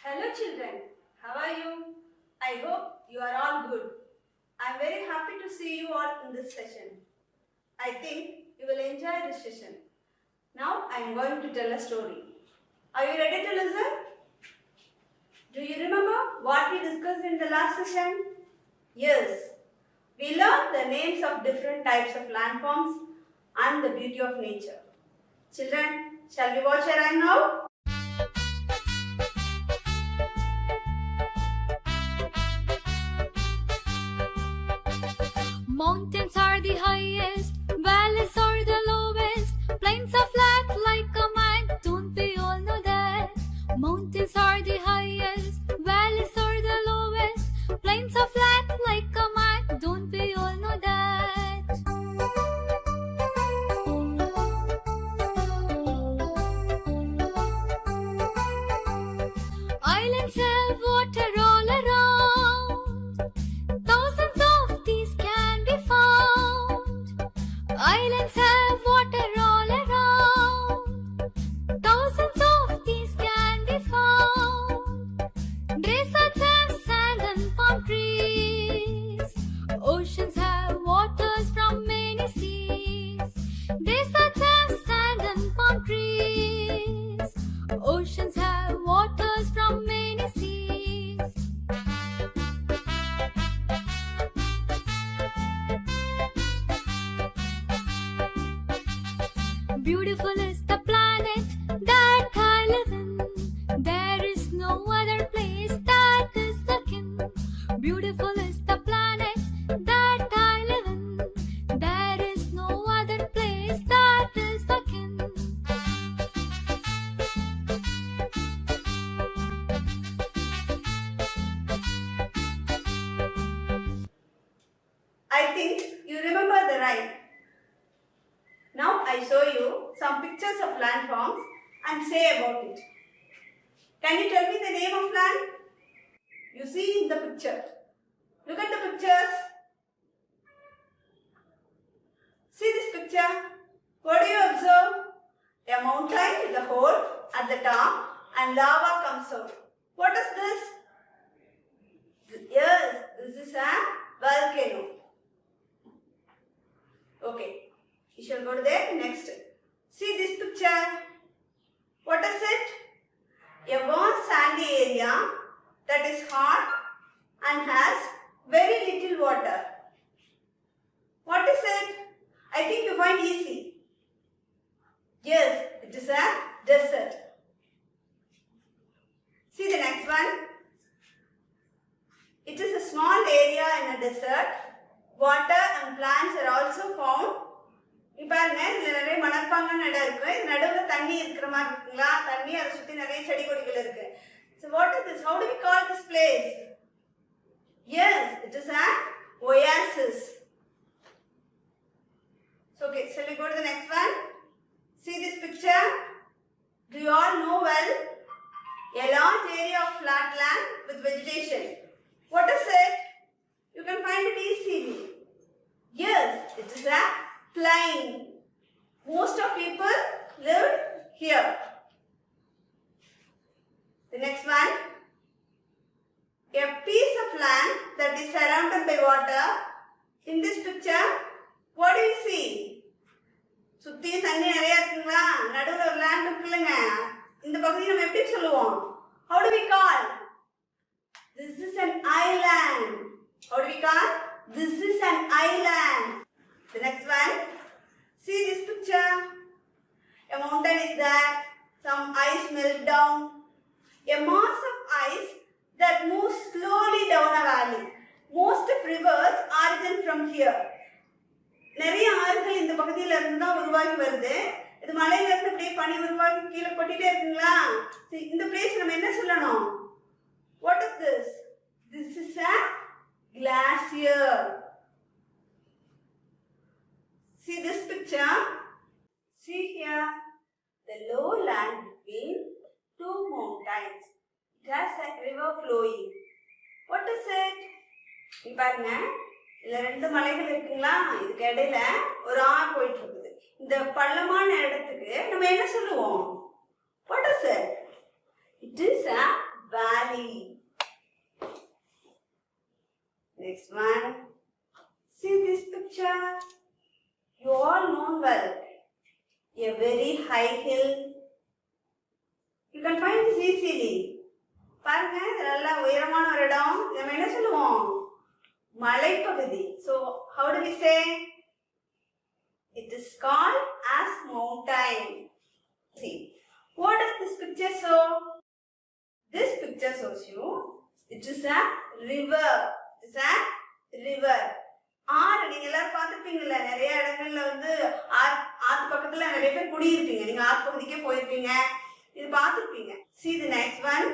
Hello children, how are you? I hope you are all good. I am very happy to see you all in this session. I think you will enjoy this session. Now I am going to tell a story. Are you ready to listen? Do you remember what we discussed in the last session? Yes, we learned the names of different types of landforms and the beauty of nature. Children, shall we watch a rhyme now? Mountains are the highest, valleys are the lowest, plains are flat like a mat, don't we all know that? Mountains are the highest, valleys are the lowest, plains are flat like a mat, don't we all know that? Islands have water all around, thousands of these can be found. Islands have water all around, thousands of these can be found. Deserts have sand and palm trees, oceans have waters from many seas. Deserts have sand and palm trees, oceans have waters from many seas. Beautiful is the planet that I live in. There is no other place that is akin. Beautiful is the planet that I live in. There is no other place that is akin. I think you remember the rhyme. Now I show you some pictures of landforms and say about it. Can you tell me the name of land? You see in the picture. Look at the pictures. See this picture. What do you observe? A mountain with a hole at the top and lava comes out. What is this? Yes, this is a volcano. Okay. You shall go to the next. See this picture. What is it? A vast sandy area that is hot and has very little water. What is it? I think you find easy. Yes, it is a desert. See the next one. It is a small area in a desert. Water and plants are also found. பாருங்க இதுல நிறைய மணற்பாங்கான இடம் இருக்கு. இது நடுவுல தண்ணி இருக்கிற மாதிரி இருக்குங்களா? தண்ணி அதை சுத்தி நிறைய செடி கொடிகள் இருக்கு. So what is this? How do we call this place? Yes, it is an oasis. So okay, shall we go to the next one? See this picture? Do you all know well? A large area of flat land with vegetation. What is it? You can find it easily. Yes, it is a plain. Most of people live here. The next one. A piece of land that is surrounded by water. In this picture, what do you see? சுத்தி தண்ணி நிறைய இருக்குங்களா? நடுவுல ஒரு land இருக்குல்லங்க. இந்த பகுதியை நம்ம எப்படி சொல்லுவோம்? How do we call? This is an island. How do we call? This is an island. The next one. See this picture. A mountain is there. Some ice melt down. A mass of ice that moves slowly down a valley. Most of rivers origin from here. நிறைய ஆறுகள் இந்த பகுதியில இருந்து தான் உருவாகி வருது. இது மலையில இருந்து அப்படியே பனி உருவாகி கீழே கொட்டிட்டே இருக்குங்களா? இந்த பிளேஸ் நம்ம என்ன சொல்லணும்? What is this? This is a glacier. See this picture. See here, the low land between two mountains. It has a river flowing. What is it? இங்க பாருங்க, இதுல ரெண்டு மலைகள் இருக்குங்களா? இதுக்கு இடையில ஒரு ஆறு போயிட்டு இருக்குது. இந்த பள்ளமான இடத்துக்கு நம்ம என்ன சொல்லுவோம்? What is it? It is a valley. Next one. See this picture. You all know well. A very high hill. You can find this easily. பாருங்க நல்ல உயரமான ஒரு இடம். நம்ம என்ன சொல்லுவோம்? மலைப்பகுதி. So how do we say? It is called as mountain. See, what does this picture show? This picture shows you it is a river. It is a river. ஆறு நீங்க எல்லாரும் பார்த்துருப்பீங்கல்ல, நிறைய இடங்கள்ல வந்து ஆத்து பக்கத்துல நிறைய பேர் குடியிருப்பீங்க. நீங்க ஆத்து பகுதிக்கே போயிருப்பீங்க, இது பார்த்துருப்பீங்க. See the next one.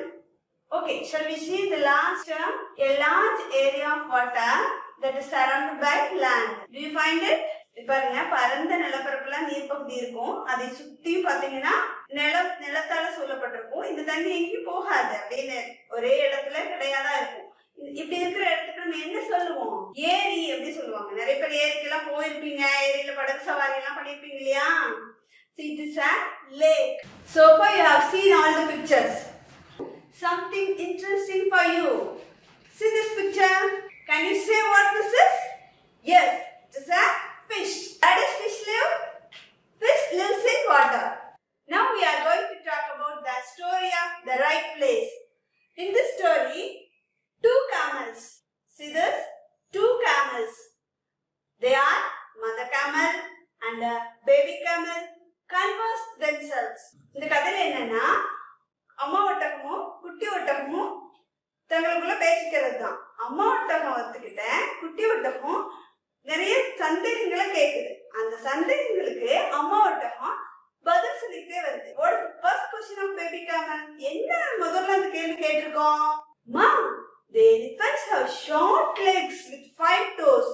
Okay, shall we see the last term? A large area of water that is surrounded by land. Do you find it? பாருங்க, பரந்த நிலப்பரப்புல நீர்ப்பகுதி இருக்கும். அதை சுத்தி பாத்தீங்கன்னா நிலத்தால சூழப்பட்டிருக்கும். இந்த தண்ணி எங்கேயும் போகாது, அப்படின்னு ஒரே இடத்துல கிடையாதா இருக்கும். இப்படி இருக்கிற இடத்துக்கு நம்ம என்ன சொல்லுவோம்? ஏரி எப்படி சொல்லுவாங்க. நிறைய பேர் ஏரிக்கெல்லாம் போயிருப்பீங்க, ஏரியில படகு சவாரி எல்லாம் பண்ணிருப்பீங்க இல்லையா? See, it is a lake. So far you have seen all the pictures. Something interesting for you. See this picture. Can you say what this is? Yes, it is a fish. Where does fish live? Fish lives in water. Now we are going to talk about the story of the right place. In this story, two camels. See this? Two camels. They are mother camel and a baby camel converse themselves. இந்த கதையில என்னன்னா, அம்மா ஒட்டகமும் குட்டி ஒட்டகமும் தங்களுக்குள்ள பேசிக்கிறது தான். அம்மா ஒட்டகத்துக்கிட்ட குட்டி ஒட்டகம் நிறைய சந்தேகங்களை கேக்குது. அந்த சந்தேகங்களுக்கு அம்மா ஒட்டகம் பதில் சொல்லிட்டே வருது. What is the first question of baby camel? என்ன முதல்ல அந்த கேள்வி கேட்டிருக்கோம்? Mom, the elephants have short legs with 5 toes.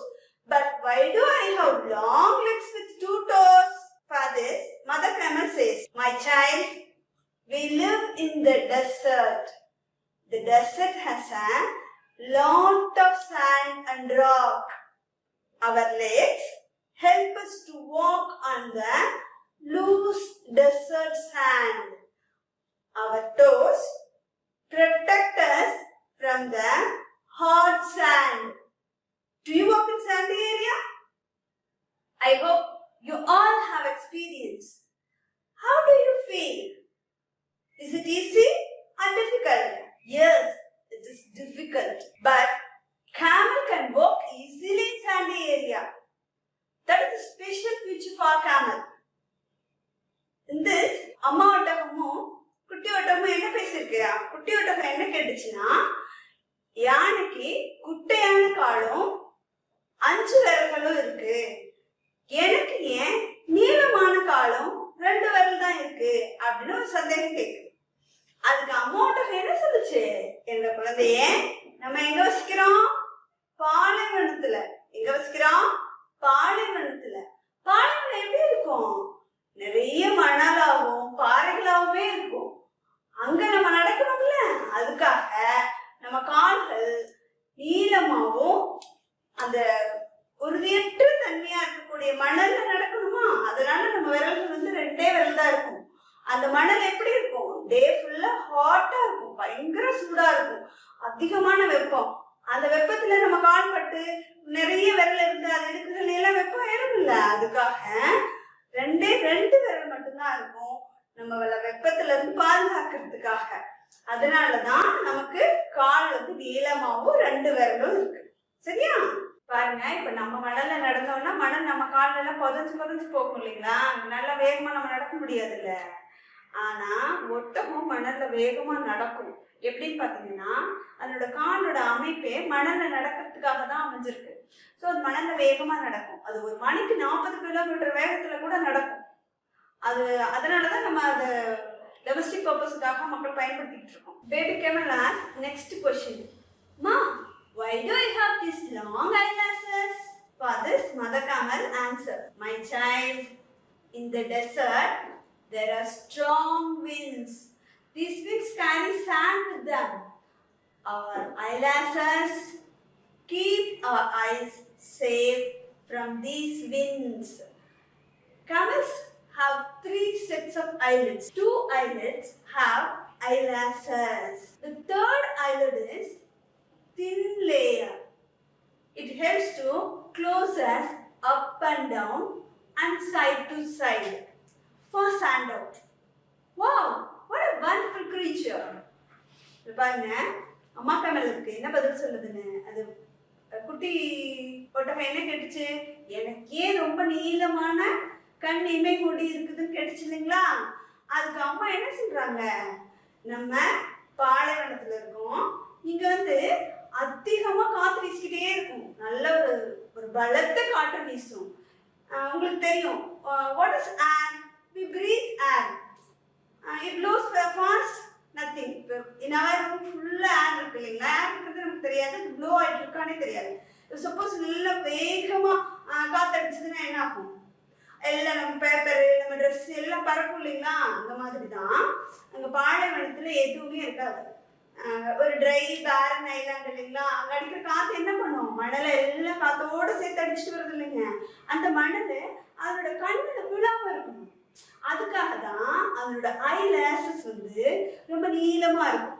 But why do I have long legs with 2 toes? For this, mother camel says, my child, we live in the desert. The desert has a lot of sand and rock. Our legs help us to walk on the loose desert sand. Our toes protect us from the hard sand. Do you walk in sandy area? I hope you all have experience. How do you feel? Is it easy or difficult? Yes, it is difficult. But camel can walk easily in sandy area. That is a special feature for camel. In this, அம்மா ஒட்டகமும் குட்டி ஒட்டகமும் என்ன பேசிருக்கு? குட்டி ஒட்டகம் என்ன கேட்டுச்சுன்னா, யானைக்கு குட்டையான காலும் 5 விரல்களும் இருக்கு, எனக்கு ஏன் நீளமான காலும் 2 விரல் தான் இருக்கு அப்படின்னு ஒரு சந்தேகம் கேக்குது. அதுக்கு அம்மா ஒட்டகம் என்ன சொல்லுச்சு? என்ற குழந்தைய நம்ம எங்க வசிக்கிறோம்? பாலைவனத்துல. எங்க வசிக்கிறோம்? பாலைவனத்துல. பாலைவனம் எப்படி இருக்கும்? நிறைய மணலாவும் பாறைகளாவுமே இருக்கும். அங்க நம்ம நடக்கணும்ல, அதுக்காக நம்ம கால்கள் நீளமாவும் அந்த உறுதியற்ற தன்மையா இருக்கக்கூடிய மணல்ல நடக்கணுமா, அதனால நம்ம விரல்கள் வந்து 2 விரல் தான் இருக்கும். அந்த மணல் எப்படி இருக்கும்? டே ஃபுல்லா ஹாட்டா இருக்கும், பயங்கர சூடா இருக்கும், அதிகமான வெப்பம். அந்த வெப்பத்துல நம்ம கால் பட்டு நிறைய விரல் இருந்து அது எடுக்கிறதுல எல்லாம் வெப்பம் ஏறும்ல, அதுக்காக 2 விரல் மட்டும்தான் இருக்கும் நம்ம வெப்பத்துல இருந்து பாதுகாக்கிறதுக்காக. அதனாலதான் நமக்கு கால் வந்து நீளமாவும் 2 விரலும் இருக்கு. சரியா? பாருங்க, இப்ப நம்ம மணல்ல நடந்தோம்னா மணல் நம்ம கால்ல எல்லாம் புதஞ்சு போகும் இல்லைங்களா? நல்லா வேகமா நம்ம நடக்க முடியாது இல்ல. ஆனா ஒட்டகம் மணல்ல வேகமா நடக்கும். எப்படின்னு பாத்தீங்கன்னா, அதனோட காலோட அமைப்பே மணல்ல நடக்கிறதுக்காக தான் அமைஞ்சிருக்கு. ஸோ அது மணல்ல வேகமா நடக்கும். அது ஒரு மணிக்கு 40 கிலோமீட்டர் வேகத்துல கூட நடக்கும். அதனாலதான் நம்ம அதை டொமஸ்டிக் பர்பஸ்க்காக மக்கள் பயன்படுத்திட்டு இருக்கோம். Baby camel ask next question. மா, why do I have these long eyelashes? For this, mother camel answered, my child, in the desert there are strong winds. These winds carry sand with them. Our eyelashes keep our eyes safe from these winds. Camels have 3 sets of eyelids. 2 eyelids have eyelashes. The third eyelid is thin layer. It helps to close us up and down and side to side for stand out. Wow, what a wonderful creature. பாருங்க அம்மா கமலுக்கு என்ன பதில் சொல்லுதுன்னு. அது குட்டி ஒட்டகம் என்ன கேட்டுச்சு? எனக்கே ரொம்ப நீளமான கண் இமை முடி இருக்குதுன்னு கேட்டுச்சு இல்லைங்களா? அதுக்கு அம்மா என்ன சொல்றாங்க, நம்ம பாலைவனத்துல இருக்கோம், இங்க வந்து அதிகமா காத்து வீசிக்கிட்டே இருக்கும், நல்ல ஒரு பலத்த காற்று வீசும். உங்களுக்கு தெரியும் what is air? We breathe air. It blows fast, nothing. In our room full air இருக்கு இல்லைங்களா? ஏர் இருக்கிறது நமக்கு தெரியாது, அது ப்ளோ ஆயிட்டு இருக்கானே தெரியாது. சப்போஸ் நல்ல வேகமா காத்தடிச்சதுன்னா என்ன ஆகும்? எல்லாம் நம்ம பேப்பரு நம்ம ட்ரெஸ் எல்லாம் பறக்கும் இல்லைங்களா? அந்த மாதிரி தான் அங்கே பாலைவனத்தில் எதுவுமே இருக்காது. ஒரு ட்ரை பேரன் ஐலாண்ட் இல்லைங்களா? அங்கே அடிக்கிற காற்று என்ன பண்ணும்? மணலை எல்லாம் காற்றோடு சேர்த்து அடிச்சுட்டு வருது இல்லைங்க? அந்த மணல் அதனோட கண்ணில் விழாமல் இருக்கணும். அதுக்காக தான் அதனோட ஐலாஷஸ் வந்து ரொம்ப நீளமாக இருக்கும்.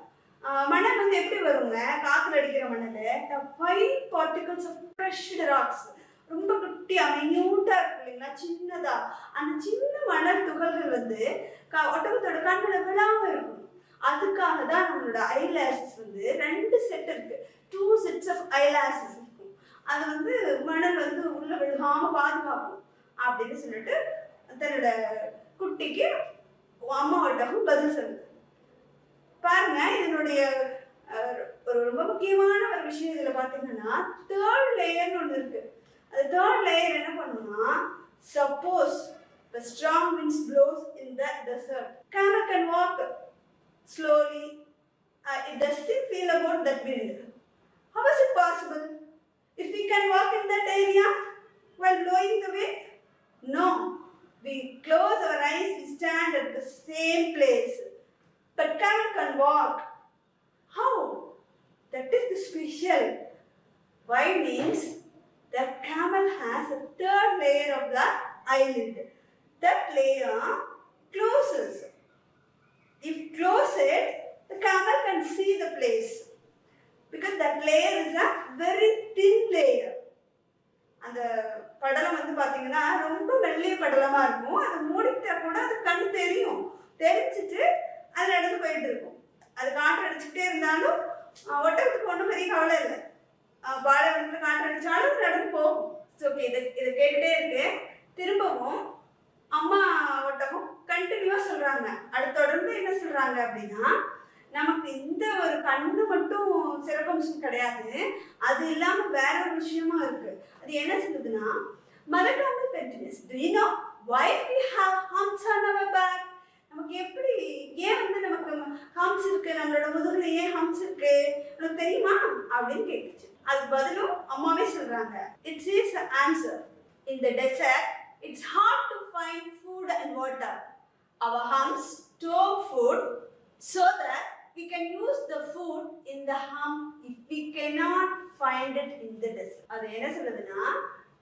மணல் வந்து எப்படி வருங்க? காற்றுல அடிக்கிற மணல் fine particles of crushed rocks, ரொம்ப குட்டியா மைன்யூட்டா இருக்கு இல்லைங்களா? சின்னதா அந்த சின்ன மணல் துகள்கள் வந்து ஒட்டகத்தோட கண்ணுல விழாம இருக்கும். அதுக்காக தான் நம்மளோட ஐலாஷஸ் வந்து 2 செட் இருக்கு, 2 sets of eyelashes இருக்கும். அது வந்து மணல் வந்து உள்ள விழுகாம பாதுகாக்கும் அப்படின்னு சொல்லிட்டு தன்னோட குட்டிக்கு அம்மா ஒட்டகம் பதில் சொல்லுது. பாருங்க, இதனுடைய ஒரு ரொம்ப முக்கியமான ஒரு விஷயம் இதுல பாத்தீங்கன்னா தேர்ட் லேயர்னு ஒன்று இருக்கு. The third layer என்ன பண்ணும்னா, suppose the strong winds blows in the desert, camel can walk slowly. It doesn't feel about that wind. How is it possible? If we can walk in that area while blowing the wind? No. We close our eyes, we stand at the same place. But camel can walk. How? That is the special. Why means the camel has a third layer of the eyelid. That layer closes. If closed, the camel can see the place because that layer is a very thin layer. அந்த படலம் வந்து பாத்தீங்கன்னா ரொம்ப மெல்லிய படலமா இருக்கும். அது மூடிட்டா கூட அது கண் தெரியும், தெரிஞ்சிட்டு அது நடந்து போயிட்டு இருக்கும். அது காற்று அடிச்சுக்கிட்டே இருந்தாலும் ஒட்டகத்துக்கு ஒன்றும் பெரிய கவலை இல்லை. பாலைவனத்தில் காற்று அடிச்சாலும் நடந்து போகும். ஓகே, இதை கேட்டுட்டே இருக்கு. திரும்பவும் அம்மா ஒட்டகம் கண்டினியூவா சொல்றாங்க. அடுத்த தொடர்ந்து என்ன சொல்றாங்க அப்படின்னா, நமக்கு இந்த ஒரு கண்ணு மட்டும் சிறப்பம்சம் கிடையாது, அது இல்லாம வேற ஒரு விஷயமும் இருக்கு. அது என்ன சொல்லுதுன்னா, Mother Camel continues, do you know why we have humps on our back? நமக்கு எப்படி ஏன் வந்து நமக்கு ஹம்ப்ஸ் இருக்கு, நம்மளோட முதுகுல ஏன் ஹம்ப்ஸ் இருக்கு உனக்கு தெரியுமா அப்படின்னு கேட்டுச்சு. அதுக்கு பதிலும் அம்மாவே சொல்றாங்க. It is the answer. In the desert, it's hard to find food and water. Our humps store food so that we can use the food in the hump if we cannot find it in the desert. அது என்ன சொல்லுதுன்னா,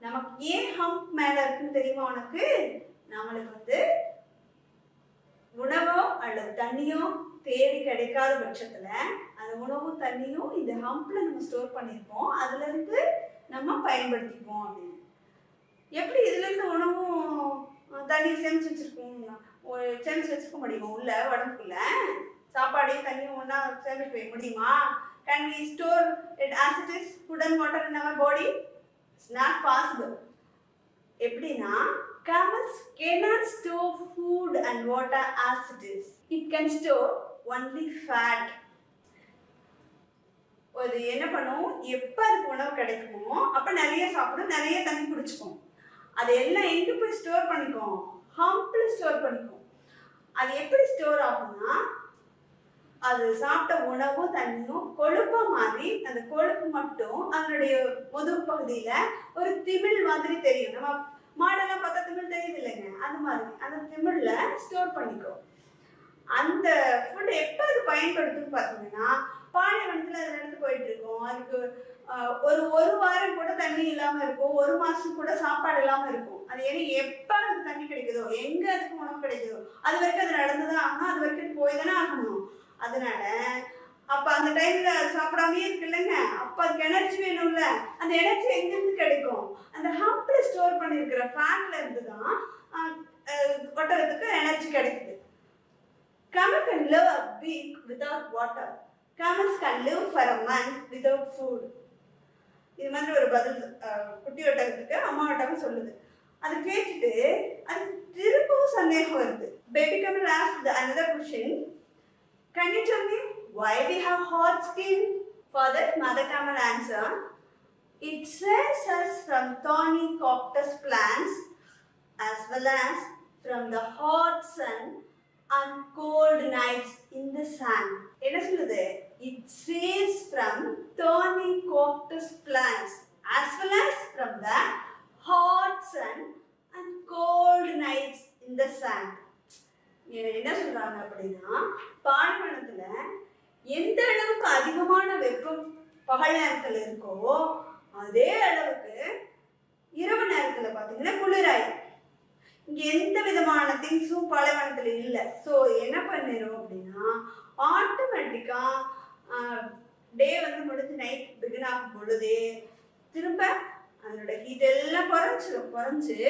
நமக்கு ஏன் hump மேல இருக்குன்னு தெரியுமா உனக்கு? நம்மளுக்கு வந்து உணவோ அல்லது தண்ணியோ தேடி கிடைக்காத பட்சத்துல அந்த உணவும் தண்ணியும் இந்த ஹம்ப்ல நம்ம ஸ்டோர் பண்ணியிருப்போம், அதுல இருந்து நம்ம பயன்படுத்திப்போம் அப்படின்னு. எப்படி இதுல இருந்து உணவும் தண்ணி சேமிச்சு வச்சிருக்க முடியுமா? உள்ள உடம்புக்குள்ள சாப்பாடையும் தண்ணியும் ஒன்னா சேமிச்சு வைக்க முடியுமா? Can we store it as it is, food and water in our body? It's not possible. எப்படின்னா, camels cannot store food and water as it is. It can store only fat. அது என்ன பண்ணும், எப்போ அதுக்கு உணவு கிடைக்குமோ அப்போ நிறைய சாப்பிடும், நிறைய தண்ணி குடிச்சுக்கும். அது எல்லாம் எங்கே போய் ஸ்டோர் பண்ணிக்கும்? ஹம்ப்ல ஸ்டோர் பண்ணிக்கும். அது எப்படி ஸ்டோர் ஆகும்னா, அது சாப்பிட்ட உணவும் தண்ணியும் கொழுப்பா மாறி அந்த கொழுப்பு மட்டும் அதனுடைய முதுகு பகுதியில ஒரு திமிழ் மாதிரி தெரியும். நம்ம மாடெல்லாம் பார்த்தா திமிழ் தெரியுது இல்லைங்க, அது மாதிரி அந்த திமிழ்ல ஸ்டோர் பண்ணிக்கும். அந்த ஃபுட் எப்போ அது பயன்படுத்துன்னு பார்த்தீங்கன்னா, பாலைவனத்தில் அது நடந்து போயிட்டு இருக்கும். அதுக்கு ஒரு வாரம் கூட தண்ணி இல்லாமல் இருக்கும், ஒரு மாதம் கூட சாப்பாடு இல்லாமல் இருக்கும். அது ஏன்னா எப்போ அதுக்கு தண்ணி கிடைக்குதோ, எங்கே அதுக்கு உணவு கிடைக்குதோ அது வரைக்கும் அது நடந்துதான் ஆகணும், அது வரைக்கும் போய் தானே ஆகணும். அதனால அப்ப அந்த டைம்ல சாப்பிடாமே இருக்குல்லங்க, அப்ப அதுக்கு எனர்ஜி வேணும்ல. அந்த எனர்ஜி எங்கிருந்து கிடைக்கும்? அந்த ஹம்ப்ல ஸ்டோர் பண்ணிருக்கிற ஃபேட்ல இருந்து தான் ஒட்டகத்துக்கு எனர்ஜி கிடைக்குது. Camel can live a week without water. Camels can live for a month without food. இது மாதிரி ஒரு பதில் குட்டி ஒட்டகத்துக்கு அம்மா ஒட்டகம் சொல்லுது. அது கேட்டுட்டு அது திரும்பவும் சந்தேகம் வருது. Baby camel asked another question. Can you tell me why we have hot skin? For that, mother camel answered, it saves us from thorny cactus plants as well as from the hot sun and cold nights in the sun. என்ன சொல்லுது? It saves from thorny cactus plants as well as from the hot sun and cold nights in the sun. என்ன சொல்றாங்க அப்படின்னா, பாலைவனத்துல எந்த அளவுக்கு அதிகமான வெப்பம் பகல் நேரத்துல இருக்கோ அதே அளவுக்கு இரவு நேரத்துல பாத்தீங்கன்னா குளிராயிடும். இங்க எந்த விதமான திங்ஸும் பாலைவனத்துல இல்லை. ஸோ என்ன பண்ணிடும் அப்படின்னா, ஆட்டோமேட்டிக்கா டே வந்து முடிஞ்சு நைட் பிகின் ஆகும் பொழுது திரும்ப அதனோட ஹீட் எல்லாம் குறைஞ்சு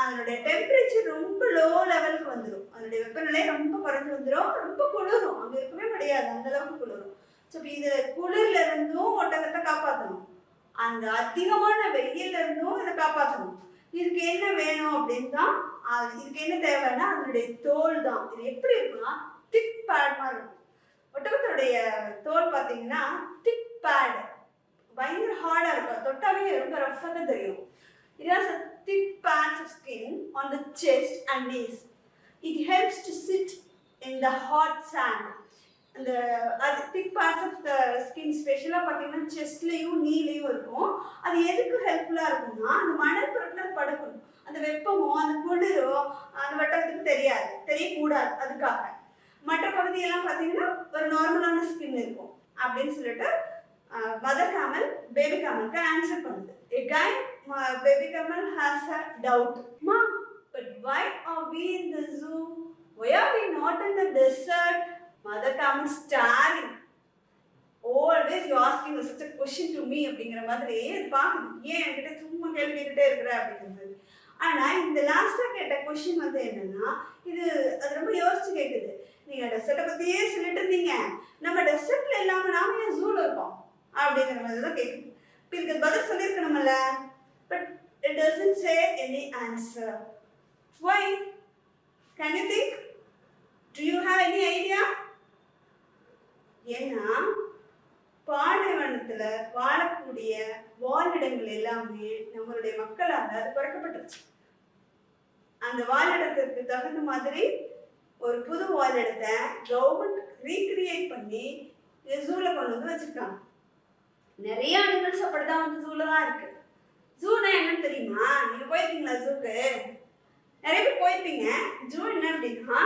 அதனுடைய டெம்பரேச்சர் ரொம்ப லோ லெவலுக்கு வந்துடும். அதனுடைய வெப்பநிலை ரொம்ப குறைஞ்சு வந்துடும், ரொம்ப குளிரும், அங்கே இருக்கவே முடியாது, அந்த அளவுக்கு குளிரும். ஸோ இது குளிர்ல இருந்தும் ஒட்டகத்தை காப்பாற்றணும், அந்த அதிகமான வெயில்ல இருந்தும் இதை காப்பாற்றணும். இதுக்கு என்ன வேணும் அப்படின்னு தான், இதுக்கு என்ன தேவைன்னா அதனுடைய தோல் தான். இது எப்படி இருக்குன்னா திக் பேட் மாதிரி இருக்கும். ஒட்டகத்துடைய தோல் பார்த்தீங்கன்னா திக் பேட், பயங்கர ஹார்டா இருக்கும், தொட்டாவே ரொம்ப ரஃபா தான் தெரியும். It has a thick patch of skin on the chest and knees. It helps to sit in the hot sand. And the thick parts of the skin ஸ்பெஷலா பார்த்தீங்கன்னா செஸ்ட்லயும் நீலையும் இருக்கும். அது எதுக்கு ஹெல்ப்ஃபுல்லா இருக்கும்னா, அந்த மணல் பொருட்களை படுக்கணும், அந்த வெப்பமோ அந்த குளிரோ அந்த வட்டத்துக்கு தெரியக்கூடாது. அதுக்காக மற்ற பகுதியெல்லாம் பார்த்தீங்கன்னா ஒரு நார்மலான ஸ்கின் இருக்கும் அப்படின்னு சொல்லிட்டு மதர் கேமல் பேபி கேமலுக்கு ஆன்சர் பண்ணுது. Again, baby camel has a doubt. Mom, but why are we in the zoo? Why are we not in the desert? Mother camel staring. Always you asking such a question to me அப்படிங்கிற மாதிரி பாக்குது. ஏன் என்கிட்ட சும்மா கேள்வி கேட்டுட்டே இருக்கிற அப்படிங்கிறது. ஆனா இந்த லாஸ்டா கேட்ட கொஸ்டின் வந்து என்னன்னா, அது ரொம்ப யோசிச்சு கேக்குது. நீங்க டெசர்ட்டை பத்தியே சொல்லிட்டு இருந்தீங்க, நம்ம டெசர்ட்ல இல்லாம நாம ஏன் ஜூல இருக்கோம் அப்படிங்கிற மாதிரி தான் கேக்குது. இதுக்கு பதில் சொல்லியிருக்கணும்ல, but it doesn't say any answer. Why? Can you think? Do you have any idea? ஏன்னா பாலைவனத்துல வாழக்கூடிய வாழிடங்கள் எல்லாமே நம்மளுடைய மக்களால் அது குறைக்கப்பட்டுருச்சு. அந்த வாழிடத்திற்கு தகுந்த மாதிரி ஒரு புது வாழிடத்தை கவர்மெண்ட் ரீக்ரியேட் பண்ணி ஜூல கொண்டு வந்து வச்சிருக்காங்க. நிறைய அனிமல்ஸ் அப்படிதான் வந்து ஜூல தான் இருக்கு. ஜூனா என்னன்னு தெரியுமா? நீங்க போயிருக்கீங்களா ஜூக்கு? நிறைய பேர் போயிருப்பீங்க. ஜூ என்ன அப்படின்னா,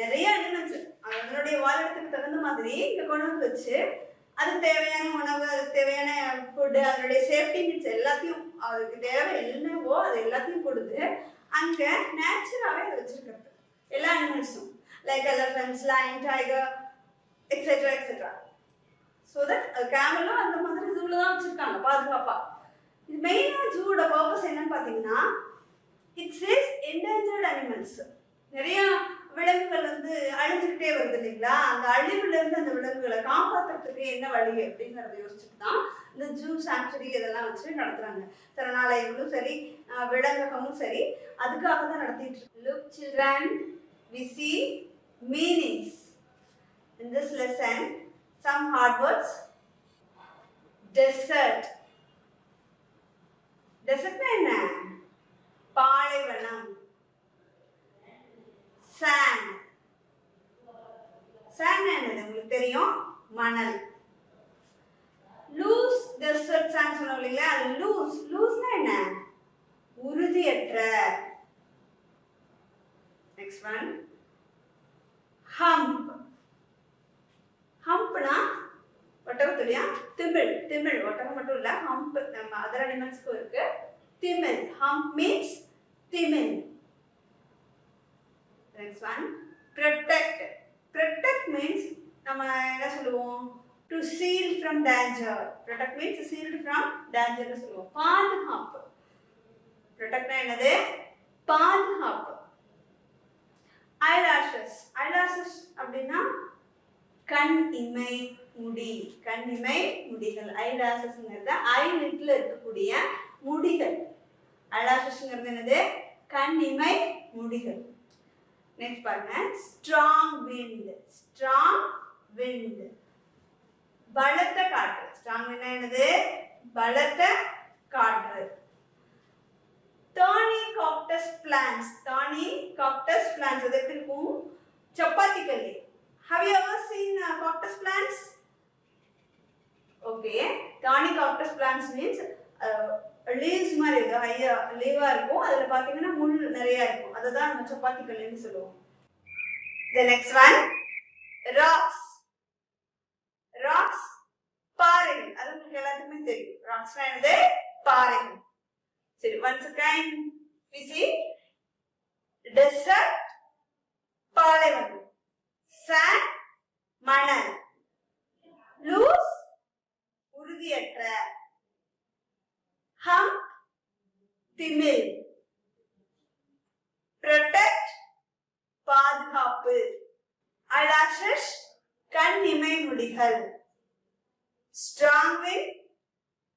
நிறைய அனிமல்ஸ் அதனுடைய வாழிடத்துக்கு தகுந்த மாதிரி இங்க கொண்டு வந்து வச்சு அதுக்கு தேவையான உணவு, அதுக்கு தேவையான ஃபுட்டு, அதனுடைய சேஃப்டி நீட்ஸ் எல்லாத்தையும், அதுக்கு தேவை என்னவோ அது எல்லாத்தையும் கொடுத்து அங்க நேச்சுராகவே அதை வச்சிருக்கிறது. எல்லா அனிமல்ஸும் like elephants, lion, tiger etcetera etcetera. So that கேமலும் அந்த மாதிரி ஜூவில் தான் வச்சுருக்காங்க பாதுகாப்பாக. இது மெயினாக ஜூவோட பர்பஸ் என்னன்னு பார்த்தீங்கன்னா, இட் சேஸ் என்டேஞ்சர்ட் அனிமல்ஸ். நிறையா விலங்குகள் வந்து அழிஞ்சுக்கிட்டே வருது இல்லைங்களா? அந்த அழிவுலேருந்து அந்த விலங்குகளை காப்பாற்றுறதுக்கு என்ன வழி அப்படிங்கிறத யோசிச்சுட்டு தான் இந்த ஜூ சாங்சுரி இதெல்லாம் வச்சு நடத்துகிறாங்க. சரணாலயங்களும் சரி, விலங்ககமும் சரி, அதுக்காக தான் நடத்திட்டு இருக்கு. Look children, we see meanings in this lesson. Some hard words. Desert. Desert என்ன? பாலைவனம். Sand. Sand என்னது உங்களுக்கு தெரியும்? மணல். Loose desert sand சொன்னோம் இல்லையா? லூஸ். லூஸ்னா என்ன? உறுதியற்ற. Next one. Hump. ஹம்ப்னா ஒட்டகத்துலையா திமிழ். திமிழ் ஒட்டகம் மட்டும் இல்லை, ஹம்ப் நம்ம அதர் அனிமல்ஸ்க்கும் இருக்கு. திமிழ். ஹம்ப் மீன்ஸ் திமிழ். Next one. Protect. Protect means shield from danger. Protect means shield from danger னு சொல்லுவோம். பாதுகாப்பு. Protect என்னது? பாதுகாப்பு. Eyelashes. Eyelashes அப்படின்னா கண் இமை முடி. கண் இமை முடிகள். Eyelashesங்கிறது ஐலிட்ல இருக்கக்கூடிய முடிகள். Eyelashesங்கிறது என்னது? கண் இமை முடிகள். நெக்ஸ்ட் பாருங்க, strong wind. Strong wind. பலத்த காற்று. strong wind என்னது? பலத்த காற்று. Thorny cactus plants. Thorny cactus plants. அது எப்படி இருக்கும்? சப்பாத்தி கல்லி. Have you ever seen cactus plants? Okay. Thorny cactus plants means leaves மாதிரி இருக்கு. ஹையா லீவா இருக்கும். அதுல பாத்தீங்கன்னா முள் நிறைய இருக்கும். அதுதான் நம்ம சப்பாத்தி கல்லின்னு சொல்லுவோம். The next one, rocks. Rocks, பாறைகள். அது உங்களுக்கு எல்லாத்துக்குமே தெரியும். Rocks என்னது? பாறைகள். சரி, once again we see desert, பாலைவனம். Sand, மணல். Loose, உறுதியற்ற. Hump, திமில். Protect, பாதுகாப்பு. Eyelashes, கண் இமை முடிகள். Strong wind,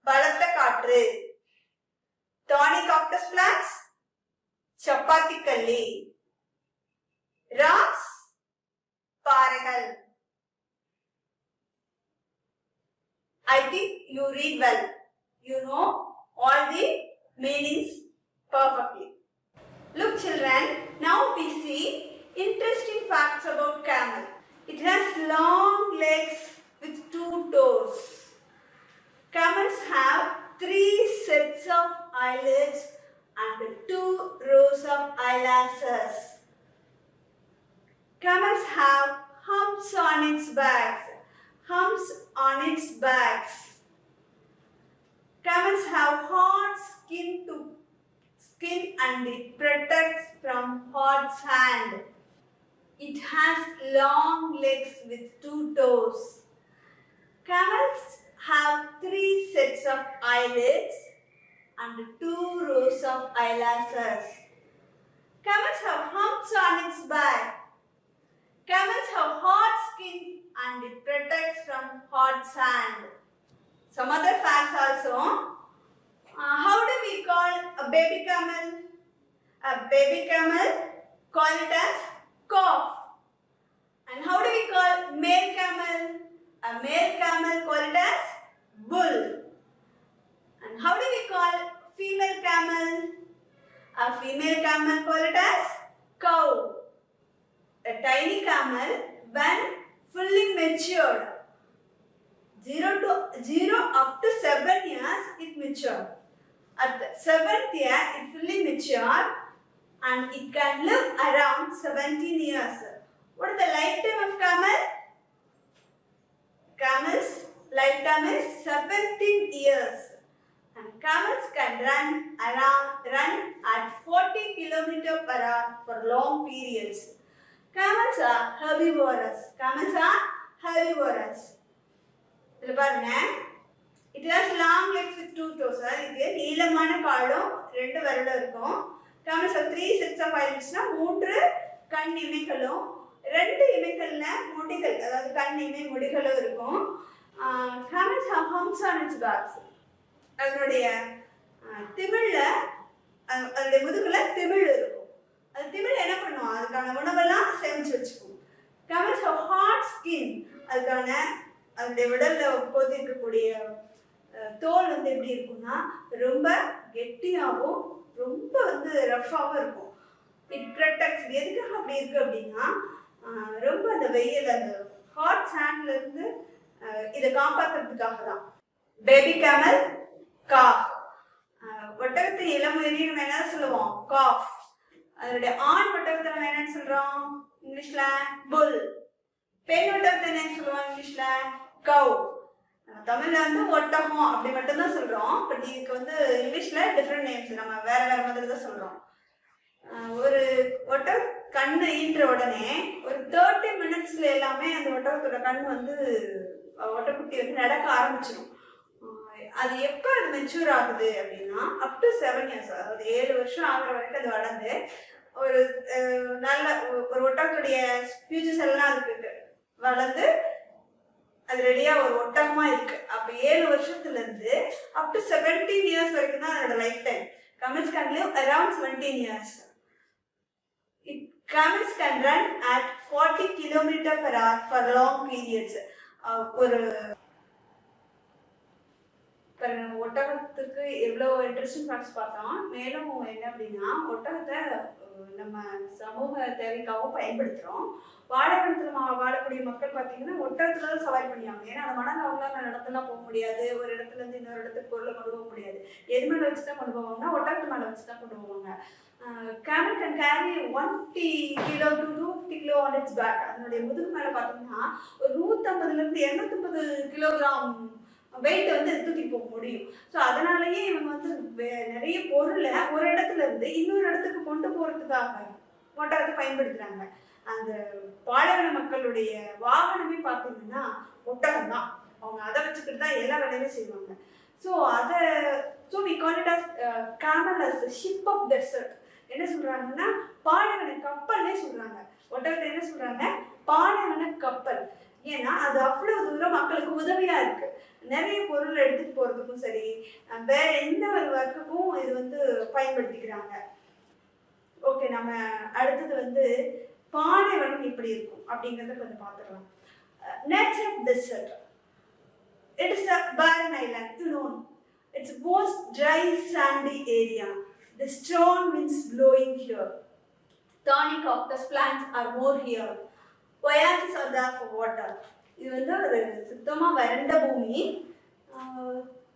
பலத்த காற்று. Thorny cactus plants, சப்பாத்தி கல்லி. Rocks, பாறைகள். I think you read well. You know all the meanings perfectly. Look children, now we see interesting facts about camel. It has long legs with 2 toes. Camels have 3 sets of eyelids and 2 rows of eyelashes. Camels have humps on its backs. Humps on its backs. Camels have hard skin and it protects from hot sand. It has long legs with 2 toes. Camels have 3 sets of eyelids and 2 rows of eyelashes. Camels have humps on its back. Camels have hard skin and it protects from hot sand. Some other facts also. How do we call a baby camel? A baby camel, call it as calf. And how do we call male camel? A male camel, call it as bull. And how do we call female camel? A female camel, call it as cow. A tiny camel, when fully matured, 0 up to 7 years, it matured. At the 7th year, it fully matured and it can live around 17 years. What is the lifetime of camel? Camel's lifetime is 17 years. And camels can run at 40 km/h for long periods. Camels are herbivorous. Camels are herbivorous. இதுல பாருங்க, it has long legs with 2 toes. இதுக்கு நீளமான காலும் 2 விரலும் இருக்கும். Camels have 3 sets of eyelids. 3 கண் இமைகளும் 2 இமைகள்ல முடிகள், அதாவது கண் இமை முடிகளும் இருக்கும். Camels have humps on its backs. அதனுடைய திமிழ்ல, அதனுடைய முதுகுல திமிழ் இருக்கும். அது திமிழ் என்ன பண்ணும்? அதுக்கான உணவெல்லாம் சேமிச்சு வச்சுக்கும். Camels have hard skin. அதுக்கான அதனுடைய உடல்ல போதி இருக்கக்கூடிய தோல் வந்து எப்படி இருக்கும்னா ரொம்ப கெட்டியாகவும் ரொம்ப வந்து ரஃபாகவும் இருக்கும். It protects. எதுக்காக அப்படி இருக்கு அப்படின்னா, ரொம்ப அந்த வெயில், அந்த ஹாட் சாண்ட்ல இருந்து இதை காப்பாற்றுறதுக்காக தான். Baby camel, calf. ஒட்டகத்தின் இளமுயரி நம்ம என்ன சொல்லுவோம்? காஃப். அதனுடைய ஆண் ஒட்டகத்தை நம்ம என்னன்னு சொல்றோம் இங்கிலீஷ்ல? புல். பெண் ஒட்டகத்தை என்ன சொல்லுவோம் இங்கிலீஷ்ல? கவ். தமிழ்ல வந்து ஒட்டகம் அப்படி மட்டும் தான் சொல்றோம். பட் இதுக்கு வந்து இங்கிலீஷ்ல டிஃபரெண்ட் நேம்ஸ், நம்ம வேற வேற மாதிரி தான் சொல்றோம். ஒரு ஒட்டகம் கண்ணு ஈன்ற உடனே ஒரு 30 மினிட்ஸ்ல எல்லாமே அந்த ஒட்டகத்தோட கண் வந்து ஒட்டக்குட்டி வந்து நடக்க ஆரம்பிச்சிடும். அது எப்போ அது மெச்சூர் ஆகுது அப்படின்னா அப் டு 7 இயர்ஸ், அதாவது 7 வருஷம் ஆகிற வரைக்கும் அது வளர்ந்து ஒரு நல்ல ஒரு ஒட்டகத்துடைய ஃபியூச்சர்ஸ் எல்லாம் அதுக்கு வளர்ந்து அது ரெடியா ஒரு ஒட்டகமா இருக்கு. அப்ப 7 வருஷத்துல இருந்து அப் டு 17 இயர்ஸ் வரைக்கும் தான் அதோட life time. Camels can live around 17 years. Camels can run at 40 km/h for long periods. ஒரு ஒட்டகத்துக்கு எவ்வளோ இன்ட்ரெஸ்டிங் ஃபேக்ட்ஸ் பார்த்தோம். மேலும் என்ன அப்படின்னா ஒட்டகத்தை நம்ம சமூக தேவைக்காகவும் பயன்படுத்துகிறோம். வாழைப்பழத்தில் வாழக்கூடிய மக்கள் பார்த்தீங்கன்னா ஒட்டகத்துல தான் சவாரி பண்ணியாங்க. ஏன்னா அந்த மணல் அவங்களால நடத்தலாம் போக முடியாது, ஒரு இடத்துல இருந்து இன்னொரு இடத்துக்கு பொருளை கொண்டு போக முடியாது. எது மேலே வச்சு தான் கொண்டு போவாங்கன்னா ஒட்டகத்து மேலே வச்சு தான் கொண்டு போவாங்க. Camel can carry 1 kilo to 250 kilo on its back. அதனுடைய முதுகு மேலே பார்த்தீங்கன்னா ஒரு 150 to 250 கிலோகிராம் வெயிட் வந்து தூக்கிட்டு போக முடியும். ஸோ அதனாலயே இவங்க வந்து நிறைய பொருளை ஒரு இடத்துல இருந்து இன்னொரு இடத்துக்கு கொண்டு போறதுக்காக ஒட்டகத்தை பயன்படுத்துறாங்க. அந்த பாலைவன மக்களுடைய வாகனமே பார்த்தீங்கன்னா ஒட்டகம் தான். அவங்க அதை வச்சுக்கிட்டு தான் எல்லா வேலையுமே செய்வாங்க. So we call it as camel as the ship of desert. என்ன சொல்றாங்கன்னா பாலைவன கப்பல்னே சொல்றாங்க. ஒட்டகத்தை என்ன சொல்றாங்க? பாலைவன கப்பல். ஏன்னா அது அவ்வளவு தூரம் மக்களுக்கு உதவியா இருக்கு. நிறைய பொருள் எடுத்துட்டு போறதுக்கும் சரி, வேற எந்த ஒரு ஒர்க்குக்கும் இது வந்து பயன்படுத்திக்கிறாங்க. ஓகே, நம்ம அடுத்தது வந்து பாலைவனம் எப்படி இருக்கும் அப்படிங்கறத கொஞ்சம் பார்த்துக்கலாம். Nature of desert. It is a barren island, you know. It's a most dry, sandy area. The strong winds blowing here. Thorny cactus plants are more here. Oases are there for water. இது வந்து ஒரு சுத்தமாக வறண்ட பூமி,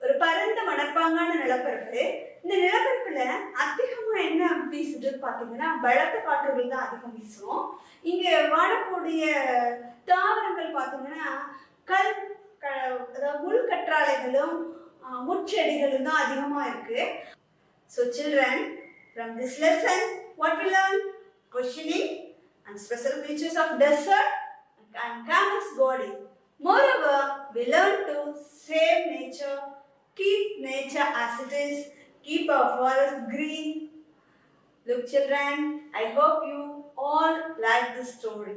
ஒரு பரந்த மணற்பாங்கான நிலப்பரப்பு. இந்த நிலப்பரப்புல அதிகமாக என்ன வீசுது பார்த்தீங்கன்னா பலத்த காற்றுகள் தான் அதிகம் வீசும். இங்கே வாழக்கூடிய தாவரங்கள் பார்த்தீங்கன்னா அதாவது முள் கற்றாழைகளும் முட்செடிகளும் தான் அதிகமாக இருக்கு. So children, from this lesson, what we learn? Questioning and special features of desert and camel's body. Moreover, we learn to save nature, keep nature as it is, keep our forest green. Look children, I hope you all like this story.